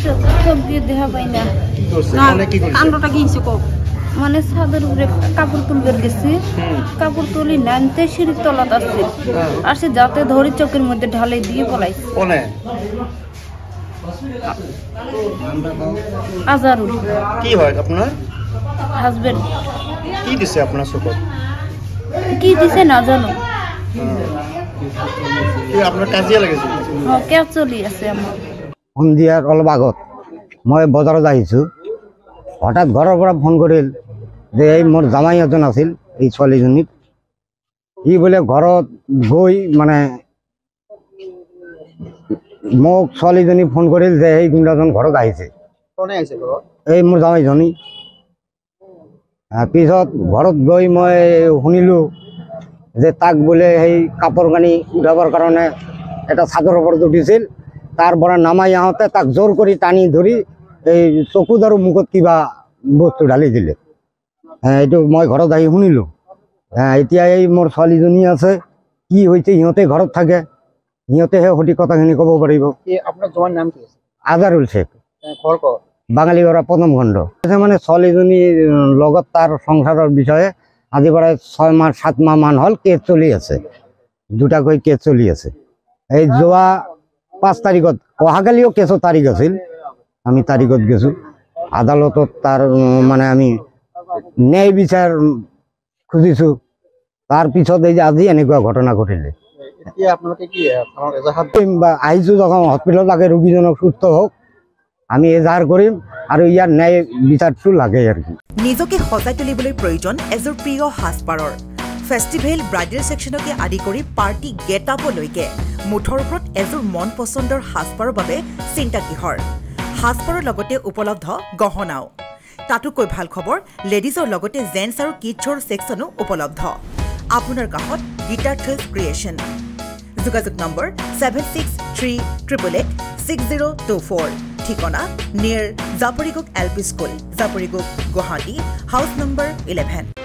চোখ দিয়ে দেখা পাই না কান্ডটা কি হয়েছে কো মানে ছাদের উপরে কাপড় তুলবে গেছি কাপড় তুলি নানতে সিঁড়ির তলাত আসছে আর সে যাতে ধরি চোখের মধ্যে ঢালে দিয়ে পলাই আজারুল কি হয় আপনার হাজবেন্ড কি দিছে আপনার চোখত কি দিছে না জানো আপনার কাজিয়া লাগিছে কে চলি আছে আমার সন্ধিয়ার অলপ আগত মই বজাৰত আহিছোঁ হঠাৎ ঘৰৰ পৰা ফোন কৰিল যে এই মোৰ জামাই এজন আছিল এই ছোৱালীজনীৰ ই বোলে ঘৰত গৈ মানে মোক ছোৱালীজনী ফোন কৰিল যে এই গুণ্ডাজন ঘৰত আহিছে এই মোৰ জামাইজনী পিছত ঘৰত গৈ মই শুনিলোঁ যে তাক বোলে সেই কাপোৰ কানি উঠাবৰ কাৰণে এটা চাদৰ ওপৰত উঠিছিল তাৰ পৰা নামাই আহোঁতে তাক জোৰ কৰি টানি ধৰি এই চকুত আৰু মুখত কিবা বস্তু ঢালি দিলে এইটো মই ঘৰত আহি শুনিলোঁ এতিয়া এই মোৰ ছোৱালীজনী আছে কি হৈছে সিহঁতে ঘৰত থাকে সিহঁতেহে সঠিক কথাখিনি ক'ব পাৰিব আপনাৰ জমাৰ নাম কি আজাৰুল শেখ ঘৰ কত বাঙালীগড়া প্ৰথম খণ্ড মানে ছোৱালীজনীৰ লগত তাৰ সংসাৰৰ বিষয়ে আজি প্ৰায় 6 মাহ 7 মাহ মান হ'ল কেছ চলি আছে দুটাকৈ কেছ চলি আছে এই যোৱা 5 তাৰিখত অহাকালিও কেছৰ তাৰিখ আছিল আমি তাৰিখত গৈছোঁ আদালতত তাৰ মানে আমি ন্যায় বিচাৰ খুজিছোঁ তাৰপিছত এই যে আজি এনেকুৱা ঘটনা ঘটিলে আহিছোঁ যখন হস্পিটেলত লাগে ৰোগীজনক সুস্থ হওক আমি এজাহাৰ কৰিম আৰু ইয়াৰ ন্যায় বিচাৰটো লাগে আৰু কি নিজকে সজাই তুলিবলৈ প্ৰয়োজন এজোৰ প্ৰিয় সাজপাৰৰ ফেষ্টিভেল ব্ৰাইডেল সেকশনকে আদি কৰি পাৰ্টি গেট আপলৈকে মুঠৰ ওপৰত এজোৰ মন পছন্দৰ সাজপাৰৰ বাবে চিন্তা কিহৰ সাজপাৰৰ লগতে উপলব্ধ গহনাও তাতোকৈ ভাল খবৰ লেডিজৰ লগতে জেন্টছ আৰু কিডছৰ সেকশনো উপলব্ধ আপোনাৰ কাষত গিটাৰ থিলছ ক্ৰিয়েশ্যন যোগাযোগ নম্বৰ 7638886024 ঠিকনা near Japorigog LP school Japorigog Guwahati house number 11